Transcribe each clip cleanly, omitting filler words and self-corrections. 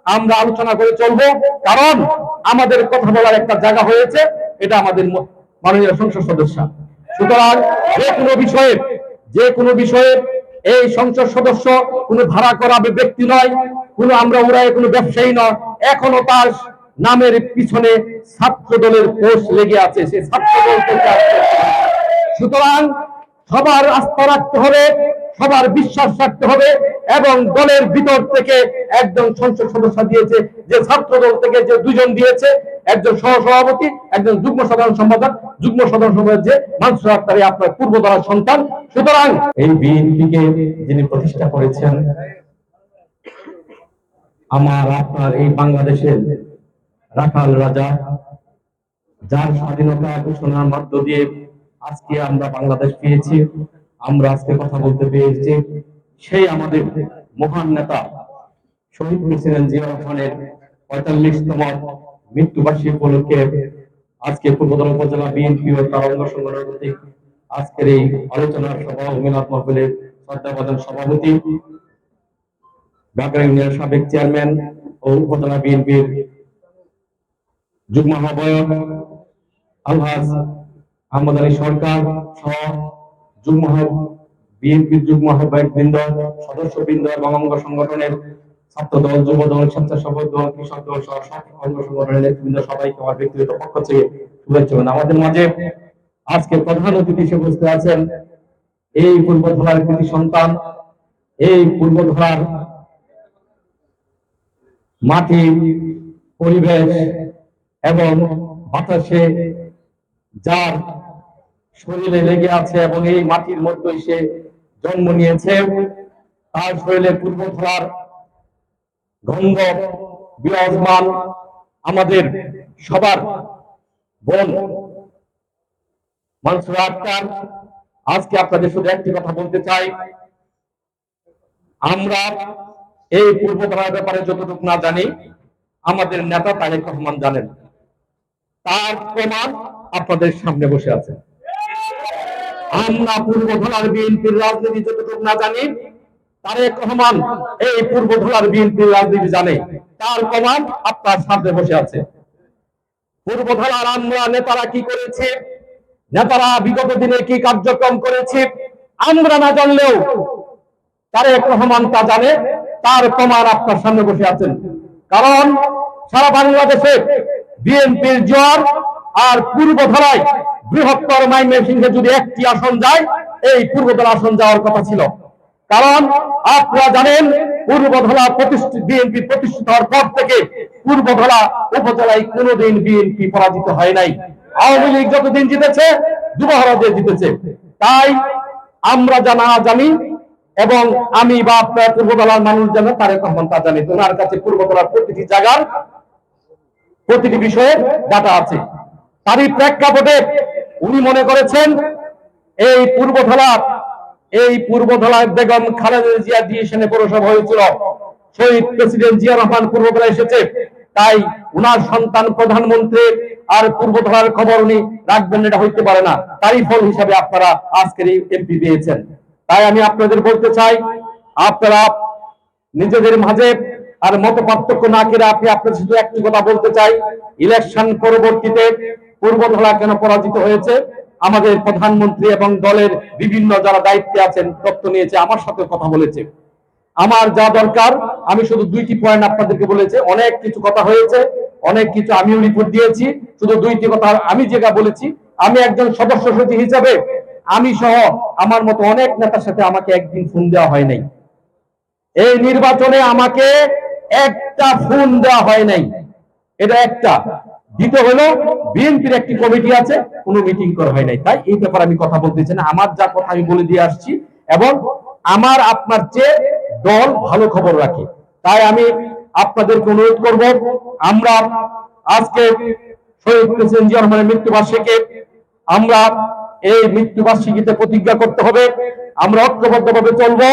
আমরা আলোচনা করে চলবো, কারণ আমাদের কথা বলার একটা জায়গা হয়েছে, এটা আমাদের মাননীয় সংসদ সদস্য। সুতরাং যে কোনো বিষয়ে এই সংসদ সদস্য কোনো ভাড়া করা ব্যক্তি নয়, কোনো আমরা উড়ায় কোনো ব্যবসায়ী নয়। এখনো তার নামের পিছনে ছাত্র দলের পোস্ট লেগে আছে, সে ছাত্র দল থেকে আসছে। সুতরাং সবার আস্থা রাখতে হবে, সবার বিশ্বাস রাখতে হবে, এবং দলের ভিতর থেকে একজন সংসদ সদস্য দিয়েছে, যে ছাত্র দল থেকে যে দুজন দিয়েছে, একজন সহসভাপতি, একজন যুগ্ম সাধারণ সম্পাদক। যুগ্ম সাধারণ সম্পাদক যে মানসুর আক্তার আপনার পূর্বধারার সন্তান। সুতরাং এই বিএনপিকে যিনি প্রতিষ্ঠা করেছেন, আমার আপনার এই বাংলাদেশের রাখাল রাজা, যার স্বাধীনতা ঘোষণার মধ্য দিয়ে আজকে আমরা বাংলাদেশ পেয়েছি, আমরা আজকে কথা বলতে পেরেছি, সেই আমাদের মহান নেতা শহীদ প্রেসিডেন্ট জিয়া রহমানের ৪৫তম মৃত্যুবার্ষিকী উপলক্ষে আজকে পূর্বতন উপজেলা বিএনপি ও তার অঙ্গ সংগঠন কর্তৃক আজকের এই আলোচনা সভা ও মিলাদ মাহফিলের শ্রদ্ধাভাজন সভাপতি, বাগড়া ইউনিয়নের সাবেক চেয়ারম্যান ও উপজেলা বিএনপির যুগ্ম আহ্বায়ক আলহাজ আহমদ আলী সরকার সহ বিএনপির যুগ্ম আহ্বায়ক বৃন্দ, সদস্য বৃন্দ এবং অঙ্গ সংগঠনের ছাত্র দল, যুব দল, স্বেচ্ছাসেবক দল, কৃষক দল সহ সব অঙ্গ সংগঠনের নেতৃবৃন্দ সবাইকে আমার ব্যক্তিগত পক্ষ থেকে শুভেচ্ছা। আমাদের মাঝে আজকে প্রধান অতিথি হিসেবে উপস্থিত আছেন এই পূর্বধলার কৃতি সন্তান, এই পূর্বধলার মাটি, পরিবেশ এবং বাতাসে যার শরীরে লেগে আছে এবং এই মাটির মধ্যে সে জন্ম নিয়েছে, তার শরীরে পূর্বধলার গন্ধ বিরাজমান, আমাদের সবার বোন মানসুর আক্তার। আজকে আপনাদের শুধু একটি কথা বলতে চাই, আমরা এই পূর্বধলার ব্যাপারে যতটুকু না জানি, আমাদের নেতা তারেক রহমান জানেন। তার প্রমাণ আপনাদের সামনে বসে আছে। আমরা পূর্বধলার বিএনপির রাজনীতি যতটুকু না জানি, তারেক রহমান এই পূর্বধলার বিএনপির রাজনীতি জানে। তার প্রমাণ আপনার সামনে বসে আছে। পূর্বধলার আমরা নেতারা কি করেছে, নেতারা বিগত দিনে কি কার্যক্রম করেছে, আমরা না জানলেও তারেক রহমান তা জানে। তার প্রমাণ আপনার সামনে বসে আছেন। কারণ সারা বাংলাদেশে বিএনপির জোয়ার, আর পূর্বধলায় বৃহত্তর ময়মনসিংহে যদি একটি আসন যায়, এই পূর্বধলা আসন যাওয়ার কথা ছিল। কারণ আপনারা জানেন, পূর্বধলা বিএনপি প্রতিষ্ঠিত হওয়ার পর থেকে পূর্বধলা উপজেলায় কোনোদিন বিএনপি পরাজিত হয় নাই। আওয়ামী লীগ যতদিন জিতেছে, দুবাহরা দিয়ে জিতেছে। তাই আমরা জানা জানি, এবং আমি বা আপনার পূর্বধলার মানুষ জানে, তারেক রহমান তা জানি। ওনার কাছে পূর্বধলার প্রতিটি জায়গার প্রতিটি বিষয়ের ডাটা আছে। তারই প্রেক্ষাপটে উনি মনে করেছেন এই পূর্বধলার বেগম খালেদা জিয়া ডিভিশনে পৌরসভা হয়েছিল, শহীদ প্রেসিডেন্ট জিয়া রহমান পূর্বধলা এসেছে, তাই উনার সন্তান প্রধানমন্ত্রী, আর পূর্বধলার খবর উনি রাখবেন, এটা হইতে পারে না। তারই ফল হিসাবে আপনারা আজকের এই এমপি পেয়েছেন। তাই আমি আপনাদের বলতে চাই, আপনারা নিজেদের মাঝে আর মত পার্থক্য না করে আপনি আপনার শুধু একটি কথা বলতে চাই, ইলেকশন পরবর্তীতে পূর্বধলা কেন পরাজিত হয়েছে, আমাদের প্রধানমন্ত্রী এবং দলের বিভিন্ন যারা দায়িত্বে আছেন তথ্য নিয়েছে, আমার সাথে কথা বলেছে। আমার যা দরকার আমি শুধু দুইটি পয়েন্ট আপনাদেরকে বলেছি। অনেক কিছু কথা হয়েছে, অনেক কিছু আমিও রিপোর্ট দিয়েছি, শুধু দুইটি কথা আমি যেটা বলেছি। আমি একজন সদস্য সচিব হিসাবে আমি সহ আমার মতো অনেক নেতার সাথে আমাকে একদিন ফোন দেওয়া হয় নাই। এই নির্বাচনে আমাকে একটা ফোন দেওয়া হয় নাই, এটা একটা। দ্বিতীয় হলো বিএনপির একটি কমিটি আছে, কোনো মিটিং করা হয় নাই। তাই এই ব্যাপারে আমি কথা বলতেছি না, আমার যা কথা আমি বলে দিয়ে আসছি, এবং আমার আপনার চেয়ে দল ভালো খবর রাখে। তাই আমি আপনাদেরকে অনুরোধ করব, আমরা আজকে শহীদ প্রেসিডেন্ট জিয়া রহমানের মৃত্যুবার্ষিকী, আমরা এই মৃত্যুবার্ষিকীতে প্রতিজ্ঞা করতে হবে, আমরা ঐক্যবদ্ধভাবে চলবো,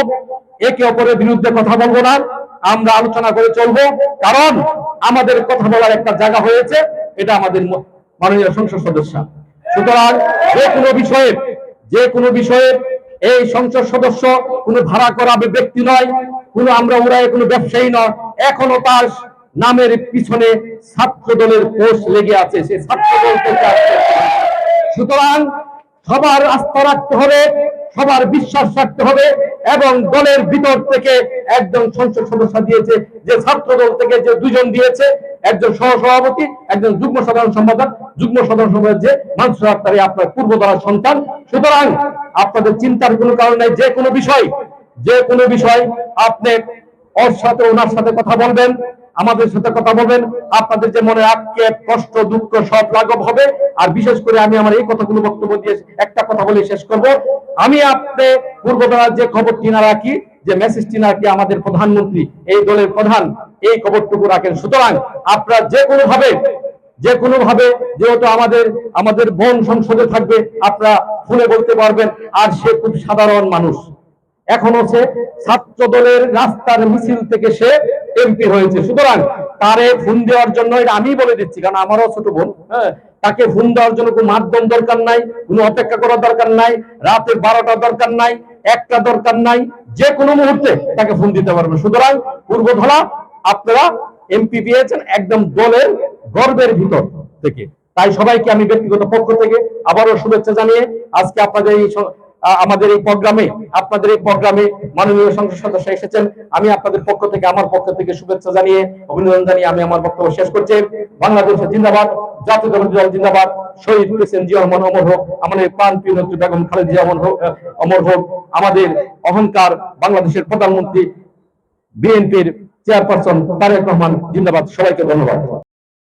একে অপরের বিরুদ্ধে কথা বলবো না, আমরা আলোচনা করে চলবো। কারণ আমাদের কথা বলার একটা জায়গা হয়েছে, এটা আমাদের মাননীয় সংসদ সদস্য। সুতরাং যে কোনো বিষয়ে এই সংসদ সদস্য কোনো ভাড়া করা ব্যক্তি নয়, কোনো আমরা উড়ায় কোনো ব্যবসায়ী নয়। এখনো তার নামের পিছনে ছাত্র দলের পোস্ট লেগে আছে, সেই ছাত্র দল থেকে আসছে। সুতরাং সবার আস্থা রাখতে হবে, সবার বিশ্বাস রাখতে হবে, এবং দলের ভিতর থেকে একজন সংসদ সদস্য দিয়েছে, যে ছাত্র দল থেকে যে দুজন দিয়েছে, একজন সহসভাপতি, একজন যুগ্ম সাধারণ সম্পাদক। যুগ্ম সাধারণ সম্পাদক যে মানসুর আক্তারি আপনার পূর্বধারার সন্তান। সুতরাং আপনাদের চিন্তার কোনো কারণ নাই। যে কোনো বিষয় আপনি ওর সাথে ওনার সাথে কথা বলবেন, আমাদের সাথে কথা বলবেন। আপনাদের যে মনে আক্ষেপ, কষ্ট, দুঃখ সব লাঘব হবে। আর বিশেষ করে আমি আমার এই কথাগুলো বক্তব্য দিয়ে একটা কথা বলে শেষ করব। আমি আপনি পূর্বধারার যে খবরটি না রাখি, যে মেসেজটি না রাখি, আমাদের প্রধানমন্ত্রী, এই দলের প্রধান, এই খবরটুকু রাখেন। সুতরাং আপনারা যে কোনো ভাবে যেহেতু আমাদের বোন সংসদে থাকবে, আপনারা ফোনে বলতে পারবেন। আর সে খুব সাধারণ মানুষ, এখনো সে ছাত্র দলের রাস্তার মিছিল থেকে সে এমপি হয়েছে। সুতরাং তারে ফোন দেওয়ার জন্য, এটা আমি বলে দিচ্ছি কারণ আমারও ছোট বোন, তাকে ফোন দেওয়ার জন্য কোনো মাধ্যম দরকার নাই, কোনো অপেক্ষা করার দরকার নাই, রাতে 12টা দরকার নাই, 1টা দরকার নাই, যে কোনো মুহূর্তে তাকে ফোন দিতে পারবে। সুতরাং পূর্বধলা আপনারা এমপি পেয়েছেন একদম দলের গর্বের ভিতর থেকে। তাই সবাইকে আমি ব্যক্তিগত পক্ষ থেকে আবারও শুভেচ্ছা জানিয়ে আজকে আপনাদের আমাদের এই প্রোগ্রামে মাননীয় সংসদ সদস্য এসেছেন, আমি আপনাদের পক্ষ থেকে, আমার পক্ষ থেকে শুভেচ্ছা জানিয়ে, অভিনন্দন জানিয়ে আমি আমার বক্তব্য শেষ করছি। বাংলাদেশ জিন্দাবাদ, জাতীয় দল জিন্দাবাদ, শহীদ প্রেসিডেন্ট জিয়া রহমান অমর হোক, আমাদের প্রাণপ্রিয় নেত্রী বেগম খালেদা জিয়া অমর হোক, আমাদের অহংকার বাংলাদেশের প্রধানমন্ত্রী বিএনপির চেয়ারপারসন তারেক রহমান জিন্দাবাদ। সবাইকে ধন্যবাদ।